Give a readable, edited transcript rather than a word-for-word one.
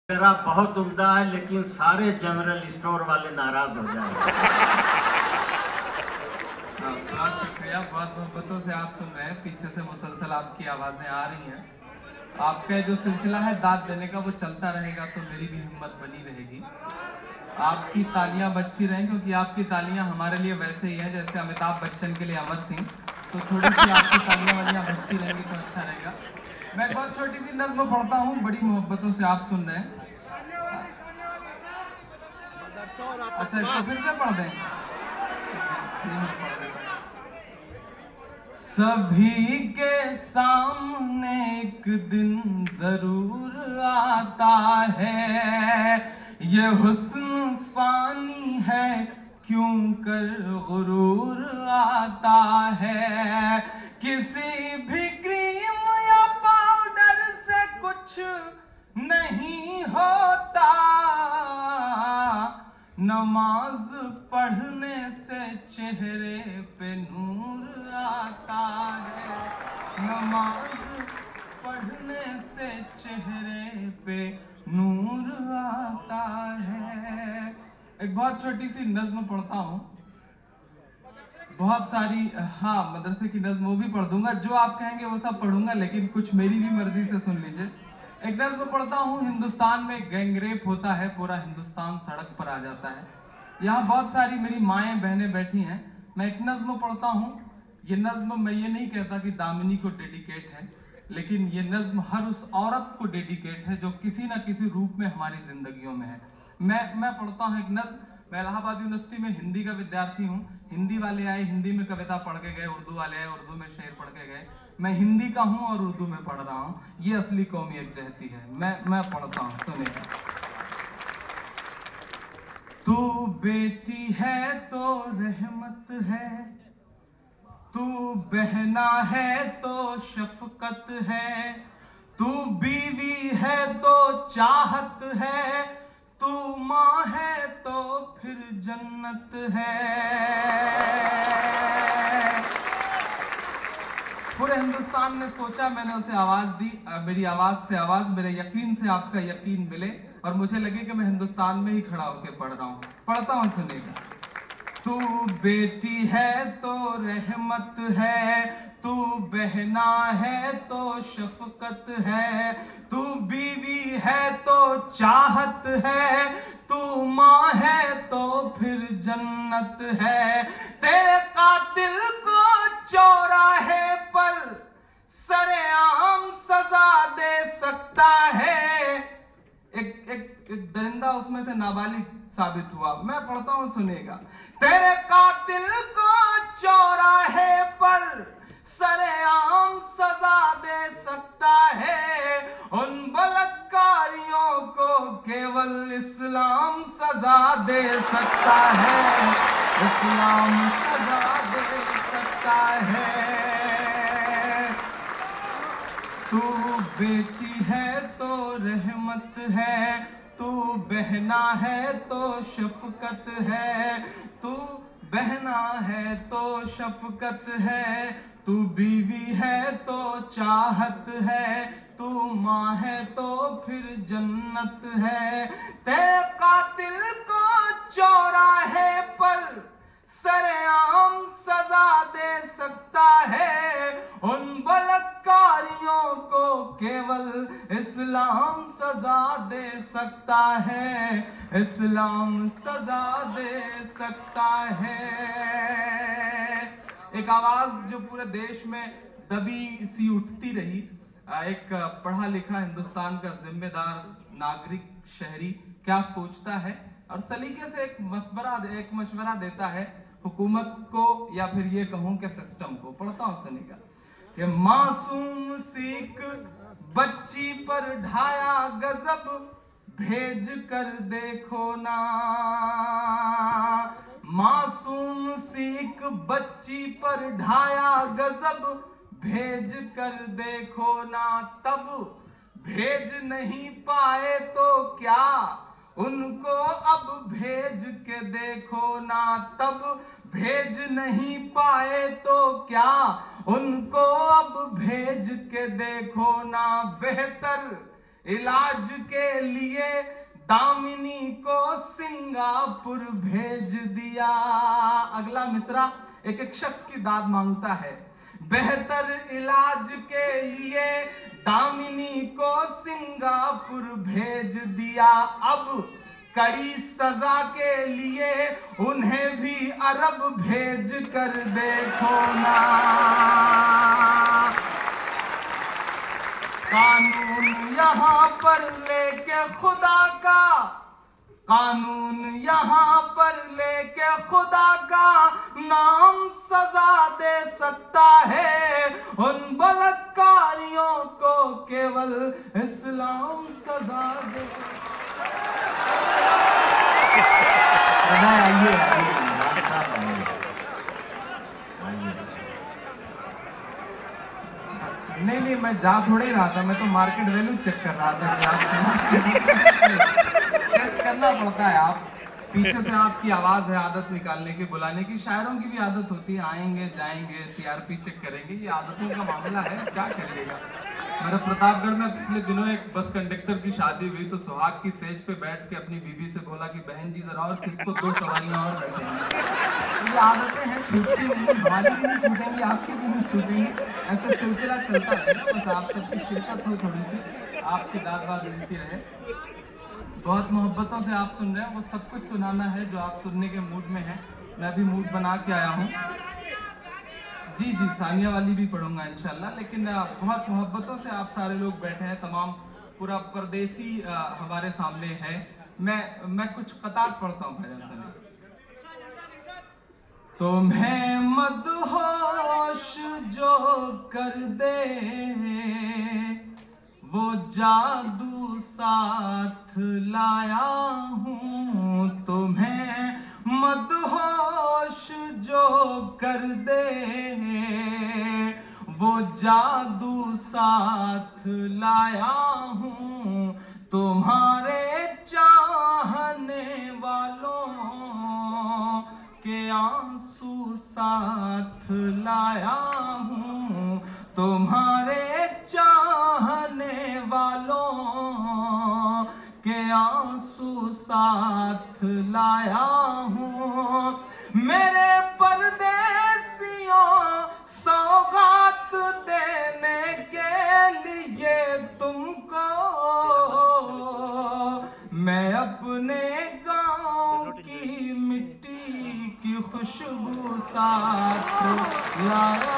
मेरा बहुत उम्दा है, लेकिन सारे जनरल स्टोर वाले नाराज हो जाएंगे। बहुत शुक्रिया, बहुत मोहब्बतों से आप सुन रहे हैं। पीछे से मुसलसल आपकी आवाजें आ रही हैं। आपका जो सिलसिला है दाद देने का वो चलता रहेगा, तो मेरी भी हिम्मत बनी रहेगी। आपकी तालियां बजती रहें, क्योंकि आपकी तालियां हमारे लिए वैसे ही हैं जैसे अमिताभ बच्चन के लिए अमर सिंह। तो थोड़ी सी आपकी तालियां वालियां बजती रहेंगी तो अच्छा रहेगा। मैं बहुत छोटी सी नज्म पढ़ता हूँ, बड़ी मोहब्बतों से आप सुन रहे हैं। अच्छा, इसको फिर से पढ़ दें। सभी के सामने एक दिन जरूर आता है, ये हुस्न फानी है क्यों कर गुरूर आता है। किसी भी क्रीम या पाउडर से कुछ नहीं होता, नमाज पढ़ने से चेहरे पे नूर आता है। नमाज पढ़ने से चेहरे पे नूर आता है। एक बहुत छोटी सी नज्म पढ़ता हूँ, बहुत सारी, हाँ मदरसे की नज्म वो भी पढ़ दूंगा, जो आप कहेंगे वो सब पढ़ूंगा, लेकिन कुछ मेरी भी मर्जी से सुन लीजिए। एक नज्म पढ़ता हूँ। हिंदुस्तान में गैंगरेप होता है, पूरा हिंदुस्तान सड़क पर आ जाता है। यहाँ बहुत सारी मेरी माएँ बहनें बैठी हैं। मैं एक नज्म पढ़ता हूँ। ये नज्म मैं ये नहीं कहता कि दामिनी को डेडिकेट है, लेकिन ये नज्म हर उस औरत को डेडिकेट है जो किसी न किसी रूप में हमारी जिंदगियों में है। मैं पढ़ता हूँ एक नज्म। मैं इलाहाबाद यूनिवर्सिटी में हिंदी का विद्यार्थी हूँ। हिंदी वाले आए, हिंदी में कविता पढ़ के गए, उर्दू वाले आए, उर्दू में शेर पढ़ के गए। मैं हिंदी का हूँ और उर्दू में पढ़ रहा हूँ। ये असली कौमियत कहती है। मैं पढ़ता हूँ, सुनिएगा। तू बेटी है तो रहमत है, तू बहना है तो शफकत है, तू बीवी है तो चाहत है, तू माँ है तो फिर जन्नत है। पूरे हिंदुस्तान ने सोचा, मैंने उसे आवाज दी, मेरी आवाज से आवाज, मेरे यकीन से आपका यकीन मिले, और मुझे लगे कि मैं हिंदुस्तान में ही खड़ा होकर पढ़ रहा हूं। पढ़ता हूं, सुनिएगा। तू बेटी है तो रहमत है, तू बहना है तो शफकत है, तू बीवी है तो चाहत है, तू माँ है तो फिर जन्नत है। तेरे कातिल को चौराहे पर सरेआम सजा दे सकता है। एक दरिंदा उसमें से नाबालिग साबित हुआ। मैं पढ़ता हूं, सुनेगा। तेरे कातिल को चौराहे पर सरेआम सजा दे सकता है, उन बलात्कारियों को केवल इस्लाम सजा दे सकता है, इस्लाम सजा दे सकता है। तू बेटी है तो रहमत है, तू बहना है तो शफकत है, तू बहना है तो शफकत है, तू बीवी है तो चाहत है, तू माँ है तो फिर जन्नत है। तेरे कातिल को चौराहे पर सरेआम सजा दे सकता है, उन बलात्कारियों को केवल इस्लाम सजा दे सकता है, इस्लाम सजा दे सकता है। एक आवाज जो पूरे देश में दबी सी उठती रही। एक पढ़ा लिखा हिंदुस्तान का जिम्मेदार नागरिक शहरी क्या सोचता है, और सलीके से एक मशवरा देता है हुकूमत को, या फिर ये कहूं कि सिस्टम को। पढ़ता हूं, सुनिएगा। कि मासूम सीख बच्ची पर ढाया गजब, भेज कर देखो ना। मासूम सीख बच्ची पर ढाया गजब, भेज कर देखो ना। तब भेज नहीं पाए तो क्या, उनको अब भेज के देखो ना। तब भेज नहीं पाए तो क्या, उनको अब भेज के देखो ना। बेहतर इलाज के लिए दामिनी को सिंगापुर भेज दिया। अगला मिसरा एक एक शख्स की दाद मांगता है। बेहतर इलाज के लिए दामिनी को सिंगापुर भेज दिया, अब कड़ी सजा के लिए उन्हें भी अरब भेज कर देखो ना। कानून यहाँ पर लेके खुदा का, कानून यहाँ पर लेके खुदा का नाम सजा दे सकता है, उन बलात्कारियों को केवल इस्लाम सजा दे। आइए नहीं, मैं जा थोड़े ही रहा था, मैं तो मार्केट वैल्यू चेक कर रहा था कि आप टेस्ट करना पड़ता है। आप पीछे से आपकी आवाज है आदत निकालने की, बुलाने की। शायरों की भी आदत होती है, आएंगे जाएंगे, टीआरपी चेक करेंगे, ये आदतों का मामला है, क्या करिएगा। मेरे प्रतापगढ़ में पिछले दिनों एक बस कंडक्टर की शादी हुई तो सुहाग की सेज पे बैठ के अपनी बीवी से बोला कि बहन जी जरा और किसको 2 सवारियां और बैठेंगी। तो ये आदतें हैं, छूटती नहीं, हमारी भी नहीं छूटेंगी, आपकी भी नहीं छूटेंगी। ऐसे सिलसिला चलता रहेगा, बस आप सबकी शिरकत हो, थोड़ी सी आपकी दाद वाद मिलती रहे। बहुत मोहब्बतों से आप सुन रहे हैं, वो सब कुछ सुनाना है जो आप सुनने के मूड में है। मैं भी मूड बना के आया हूँ। जी सानिया वाली भी पढ़ूंगा इंशाल्लाह, लेकिन बहुत मोहब्बतों से आप सारे लोग बैठे हैं, तमाम पूरा परदेसी हमारे सामने है। मैं कुछ कतार पढ़ता हूँ भजन सुने। तुम्हें मदहोश जो कर दे वो जादू साथ लाया हूँ, तुम्हें मदहोश जो कर दे वो जादू साथ लाया हूँ, तुम्हारे चाहने वालों के आंसू साथ लाया हूँ, तुम्हारे चाहने वालों के आंसू साथ लाया हूँ। मेरे परदेसियों सौगात देने के लिए तुमको मैं अपने गांव की मिट्टी की खुशबू साथ लाया